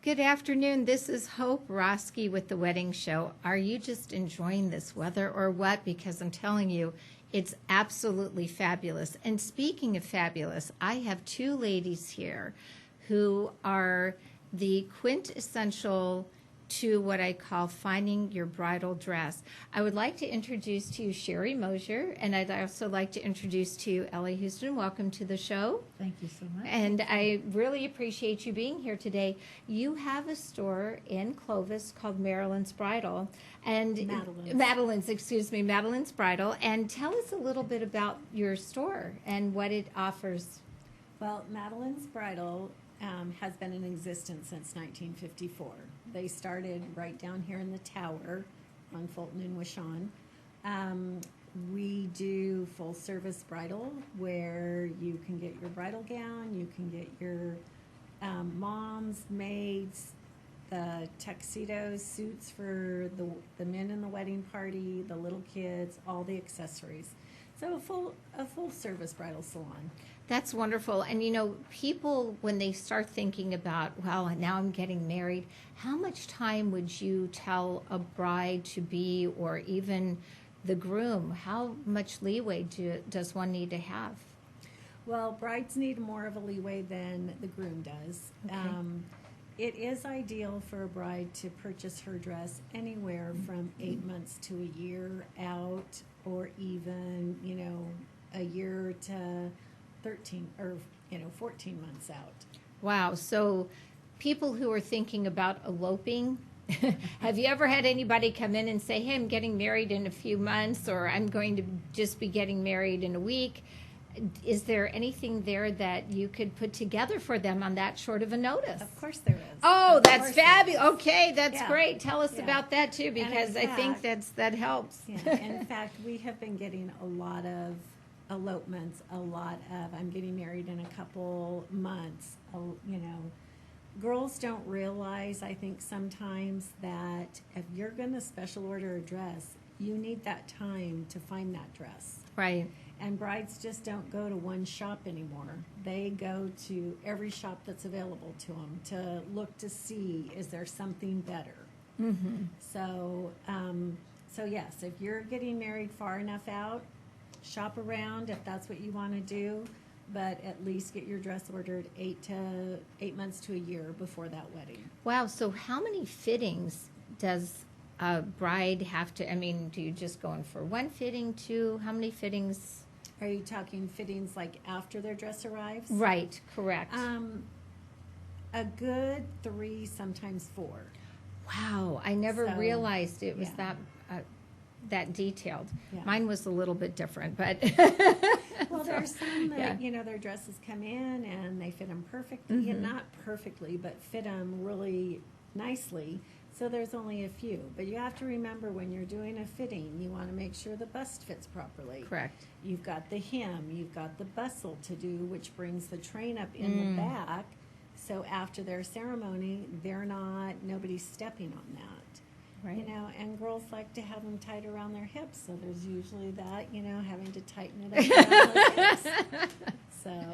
Good afternoon. This is Hope Roski with The Wedding Show. Are you just enjoying this weather or what? Because I'm telling you, it's absolutely fabulous. And speaking of fabulous, I have two ladies here who are the quintessential to what I call finding your bridal dress. I would like to introduce to you Sherri Mosher, and I'd also like to introduce to you Ellie Huston. Welcome to the show. Thank you so much. And I really appreciate you being here today. You have a store in Clovis called Madeline's Bridal. And Madeline's Bridal. And tell us a little bit about your store and what it offers. Well, Madeleine's Bridal has been in existence since 1954. They started right down here in the tower on Fulton and Wishon. We do full service bridal where you can get your bridal gown, you can get your moms, maids, the tuxedos, suits for the men in the wedding party, the little kids, all the accessories. So a full service bridal salon. That's wonderful. And you know, people, when they start thinking about, well, now I'm getting married, how much time would you tell a bride to be, or even the groom? How much leeway does one need to have? Well, brides need more of a leeway than the groom does. Okay. It is ideal for a bride to purchase her dress anywhere from 8 months to a year out, or even, a year to 13 or 14 months out. Wow. So people who are thinking about eloping, have you ever had anybody come in and say, hey, I'm getting married in a few months, or I'm going to just be getting married in a week? Is there anything there that you could put together for them on that short of a notice? Of course there is. Oh, that's fabulous. Okay, that's great. Tell us about that too, because I think that helps. Yeah. In fact, we have been getting a lot of elopements, I'm getting married in a couple months. Girls don't realize, I think sometimes, that if you're going to special order a dress, you need that time to find that dress. Right. And brides just don't go to one shop anymore. They go to every shop that's available to them to look to see, is there something better? Mm-hmm. So yes, if you're getting married far enough out, shop around if that's what you want to do, but at least get your dress ordered 8 months to a year before that wedding. Wow. So how many fittings does a bride have to, do you just go in for one fitting, two? How many fittings? Are you talking fittings like after their dress arrives? Right, correct. A good 3, sometimes 4. Wow, I never realized it was that detailed. Yeah. Mine was a little bit different, but well, there's some that their dresses come in and they fit them perfectly, not perfectly, but fit them really nicely. So there's only a few, but you have to remember, when you're doing a fitting, you want to make sure the bust fits properly. Correct. You've got the hem, you've got the bustle to do, which brings the train up in the back. So after their ceremony, nobody's stepping on that. Right. And girls like to have them tied around their hips, so there's usually that, having to tighten it up around the hips. So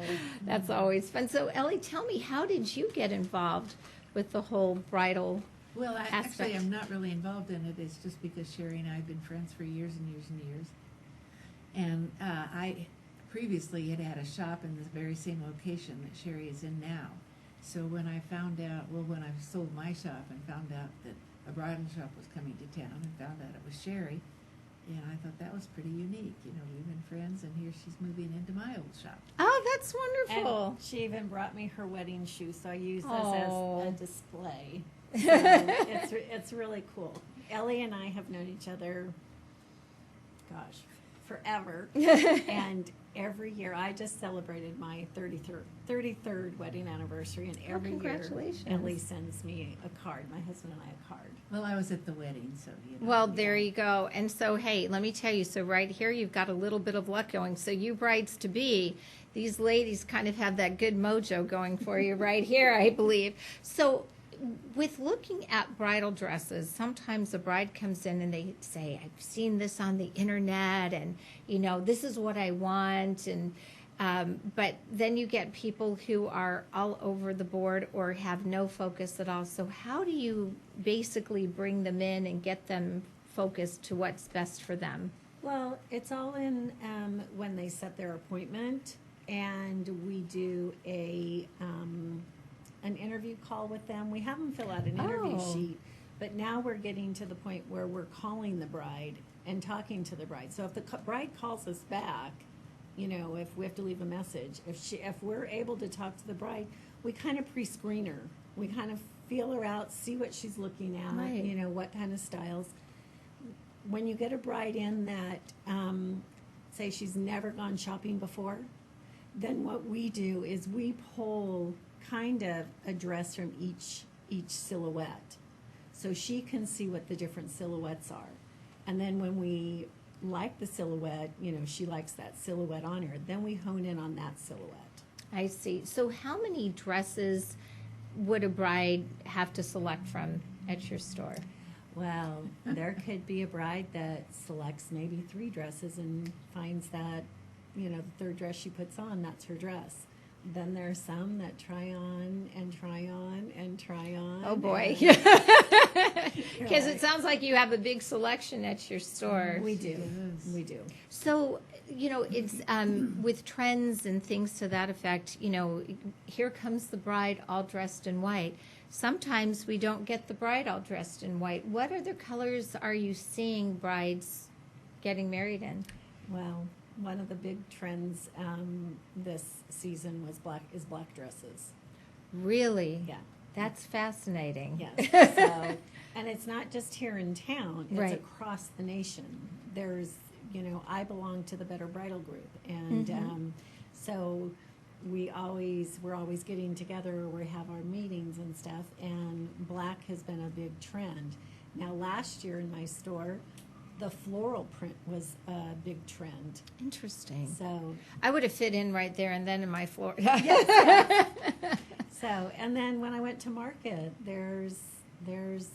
that's always fun. So Ellie, tell me, how did you get involved with the whole bridal? Well, actually, I'm not really involved in it. It's just because Sherri and I have been friends for years and years and years. And I previously had a shop in the very same location that Sherri is in now. So when I when I sold my shop and found out that a bridal shop was coming to town and found out it was Sherri, and I thought that was pretty unique. We've been friends, and here she's moving into my old shop. Oh, that's wonderful. And she even brought me her wedding shoes, so I use those as a display. So it's really cool. Ellie and I have known each other, forever. And every year, I just celebrated my 33rd wedding anniversary, and every year Ellie sends me a card, my husband and I a card. Well, I was at the wedding, so Well, there you go. And so, hey, let me tell you, so right here you've got a little bit of luck going. So you brides-to-be, these ladies kind of have that good mojo going for you right here, I believe. So with looking at bridal dresses, sometimes a bride comes in and they say, I've seen this on the internet, and, this is what I want. And But then you get people who are all over the board or have no focus at all. So how do you basically bring them in and get them focused to what's best for them? Well, it's all in when they set their appointment, and we do an interview call with them. We have them fill out an interview Oh. sheet, but now we're getting to the point where we're calling the bride and talking to the bride. So if the bride calls us back, you know, if we have to leave a message, if we're able to talk to the bride, we kind of pre-screen her. We kind of feel her out, see what she's looking at, Right. you know, what kind of styles. When you get a bride in that, say she's never gone shopping before, then what we do is we pull kind of a dress from each silhouette, so she can see what the different silhouettes are. And then when we like the silhouette, you know, she likes that silhouette on her, then we hone in on that silhouette. I see. So how many dresses would a bride have to select from at your store? Well, there could be a bride that selects maybe 3 dresses and finds that, you know, the 3rd dress she puts on, that's her dress. Then there's some that try on and try on and try on. Oh boy. and- Because it sounds like you have a big selection at your store. We do. does. We do. So, you know, it's with trends and things to that effect, you know, here comes the bride all dressed in white. Sometimes we don't get the bride all dressed in white. What other colors are you seeing brides getting married in? Well, one of the big trends this season was black dresses. Really? Yeah. That's fascinating. Yes. So, and it's not just here in town, it's Right. across the nation. There's, you know, I belong to the Better Bridal group, and so we're always getting together, we have our meetings and stuff, and black has been a big trend. Now, last year in my store, the floral print was a big trend. Interesting. So, I would have fit in right there and then in my floor. so, and then when I went to market, there's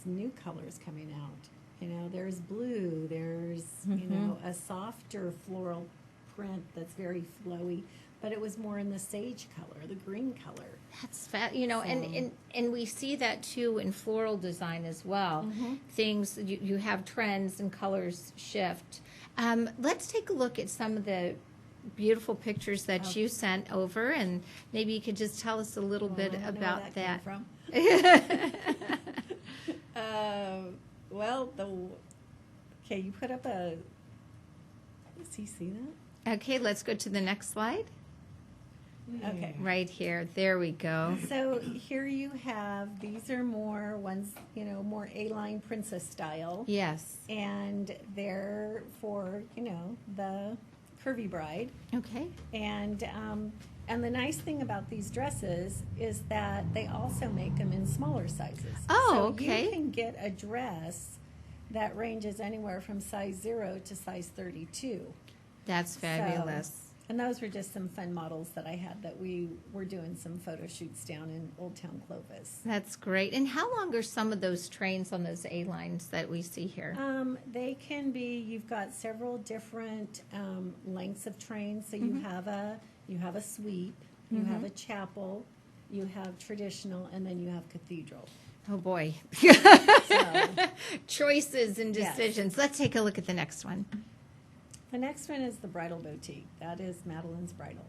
new colors coming out. You know, there's blue, there's, you know, a softer floral print that's very flowy, but it was more in the sage color, the green color. That's you know, and we see that too in floral design as well. Things you have trends and colors shift. Let's take a look at some of the beautiful pictures that you sent over, and maybe you could just tell us a little bit I don't know about where that. came from. Well, okay, you put up does he see that? Okay, let's go to the next slide. Okay. Right here. There we go. So here you have, these are more ones, you know, more A-line princess style. Yes. And they're for, you know, the curvy bride. Okay. And the nice thing about these dresses is that they also make them in smaller sizes. Oh, so okay. you can get a dress that ranges anywhere from size 0 to size 32. That's fabulous. And those were just some fun models that I had that we were doing some photo shoots down in Old Town Clovis. That's great. And how long are some of those trains on those A lines that we see here? They can be. You've got several different lengths of trains. So you have a sweep, you have a chapel, you have traditional, and then you have cathedral. Oh boy. So Choices and Yes. decisions. Let's take a look at the next one. the next one is the Bridal Boutique. That is Madeleine's Bridal.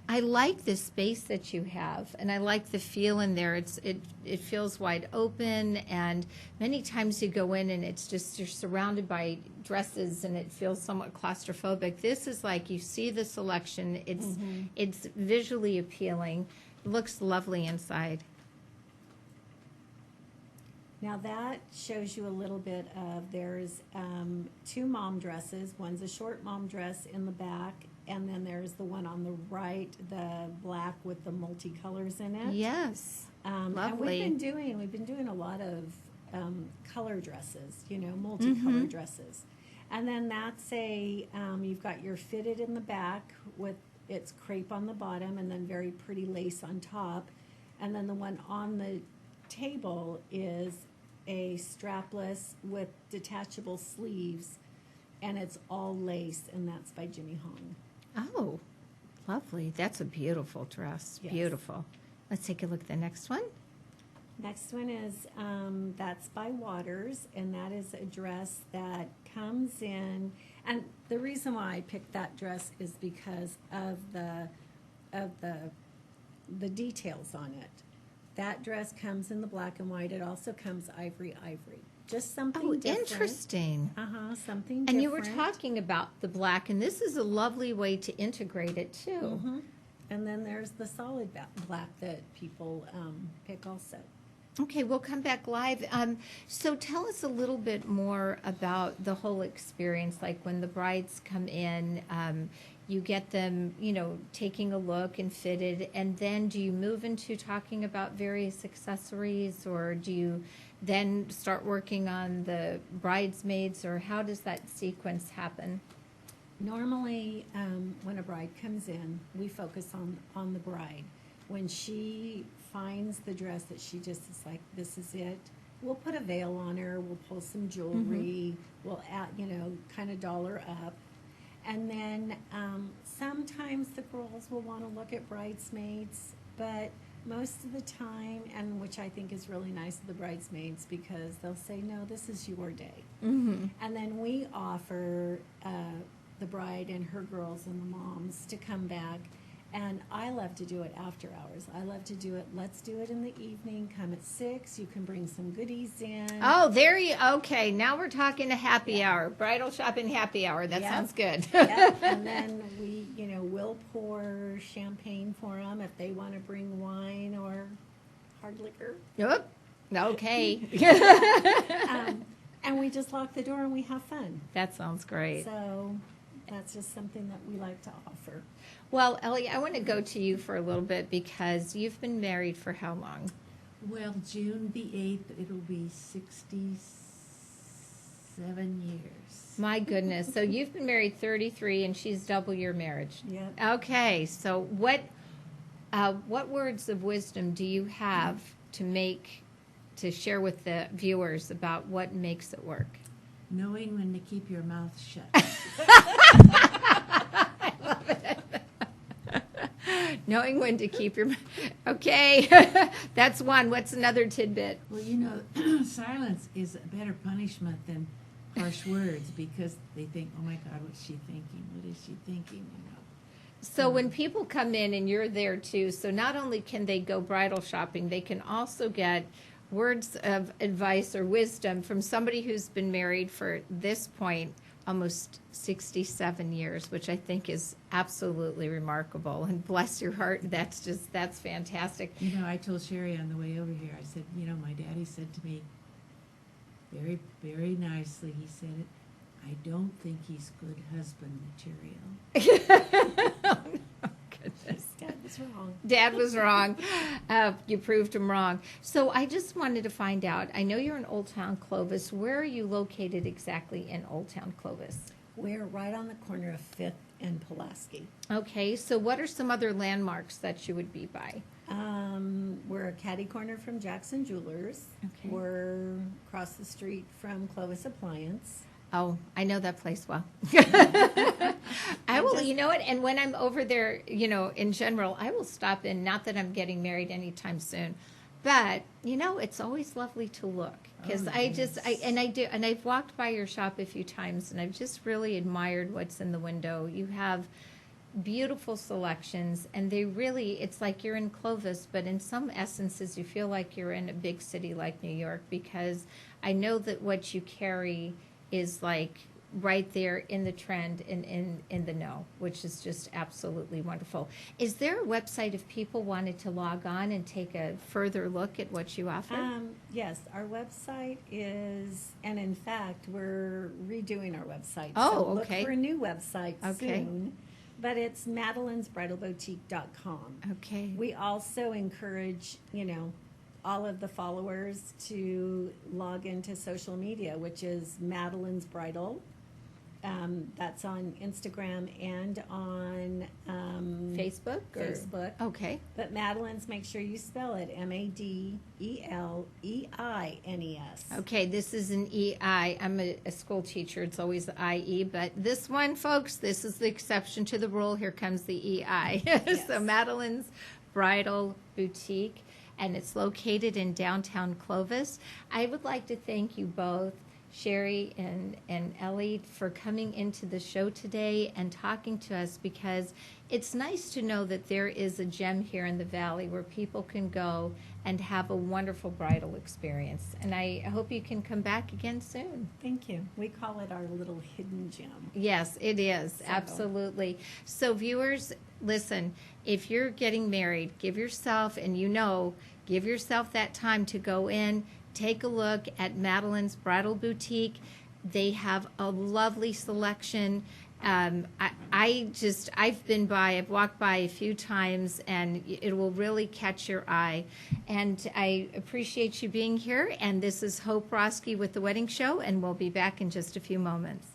I like the space that you have, and I like the feel in there. It feels wide open, and many times you go in and it's just you're surrounded by dresses, and it feels somewhat claustrophobic. This is like you see the selection. It's visually appealing. It looks lovely inside. Now that shows you a little bit of, there's 2 mom dresses. One's a short mom dress in the back, and then there's the one on the right, the black with the multicolors in it. Yes, And lovely. we've been doing a lot of color dresses, you know, multicolor dresses. And then that's you've got your fitted in the back with its crepe on the bottom and then very pretty lace on top. And then the one on the table is a strapless with detachable sleeves, and it's all lace, and that's by Jimmy Hong. Oh, Lovely. That's a beautiful dress. Yes. Beautiful. Let's take a look at the next one. Next one is, that's by Waters, and that is a dress that comes in, and the reason why I picked that dress is because of the details on it. That dress comes in the black and white. It also comes ivory. Just something Oh, different. interesting. Something different. And you were talking about the black, and this is a lovely way to integrate it too. Mhm. And then there's the solid black that people pick also. Okay, we'll come back live. So tell us a little bit more about the whole experience, like when the brides come in, you get them, taking a look and fitted, and then do you move into talking about various accessories, or do you then start working on the bridesmaids, or how does that sequence happen? Normally, when a bride comes in, we focus on the bride. When she finds the dress that she just is like, this is it, we'll put a veil on her, we'll pull some jewelry, we'll add, kind of doll her up. And then sometimes the girls will want to look at bridesmaids, but most of the time, and which I think is really nice of the bridesmaids, because they'll say, no, this is your day. Mm-hmm. And then we offer the bride and her girls and the moms to come back. And I love to do it after hours. I love to do it, let's do it in the evening, come at 6, you can bring some goodies in. Oh, okay, now we're talking a happy hour, bridal shopping happy hour. That Yep. sounds good. Yep. And then we, we'll pour champagne for them if they want to bring wine or hard liquor. Yep. Okay. And we just lock the door and we have fun. That sounds great. So that's just something that we like to offer. Well, Ellie, I want to go to you for a little bit because you've been married for how long? Well, June the 8th, it'll be 67 years. My goodness. So you've been married 33 and she's double your marriage. Yeah. Okay. So what words of wisdom do you have to share with the viewers about what makes it work? Knowing when to keep your mouth shut. I love it. Knowing when to keep your... Okay. That's one. What's another tidbit? Well, silence is a better punishment than harsh words, because they think, oh my God, what's she thinking? What is she thinking? So when people come in and you're there too, so not only can they go bridal shopping, they can also get words of advice or wisdom from somebody who's been married for this point almost 67 years, which I think is absolutely remarkable. And bless your heart, that's fantastic. I told Sherri on the way over here, I said, my daddy said to me very, very nicely, he said, I don't think he's good husband material. Oh, no, goodness. Dad was wrong. Dad was wrong. You proved him wrong. So I just wanted to find out, I know you're in Old Town Clovis. Where are you located exactly in Old Town Clovis? We're right on the corner of 5th and Pulaski. Okay, so what are some other landmarks that you would be by? We're a catty corner from Jackson Jewelers. Okay. We're across the street from Clovis Appliance. Oh, I know that place well. I will, you know what? And when I'm over there, in general, I will stop in. Not that I'm getting married anytime soon, but it's always lovely to look because I've walked by your shop a few times and I've just really admired what's in the window. You have beautiful selections, and it's like you're in Clovis, but in some essences you feel like you're in a big city like New York, because I know that what you carry is like right there in the trend and in the know, which is just absolutely wonderful. Is there a website if people wanted to log on and take a further look at what you offer? Yes, our website is, and in fact, we're redoing our website. Oh, so okay. Look for a new website Okay. soon. But it's madelinesbridalboutique.com. Okay. We also encourage, all of the followers to log into social media, which is Madeleine's Bridal That's on Instagram and on Facebook? Or? Facebook. Okay. But Madeleine's, make sure you spell it Madelleines. Okay, this is an EI. I'm a school teacher. It's always the IE, but this one, folks, this is the exception to the rule. Here comes the EI. Yes. So Madeleine's Bridal Boutique, and it's located in downtown Clovis. I would like to thank you both, Sherri and Ellie, for coming into the show today and talking to us, because it's nice to know that there is a gem here in the Valley where people can go and have a wonderful bridal experience. And I hope you can come back again soon. Thank you. We call it our little hidden gem. Yes, it is. So. Absolutely. So viewers, listen, if you're getting married, give yourself that time to go in, take a look at Madeleine's Bridal Boutique. They have a lovely selection. I've walked by a few times, and it will really catch your eye. And I appreciate you being here. And this is Hope Roski with The Wedding Show, and we'll be back in just a few moments.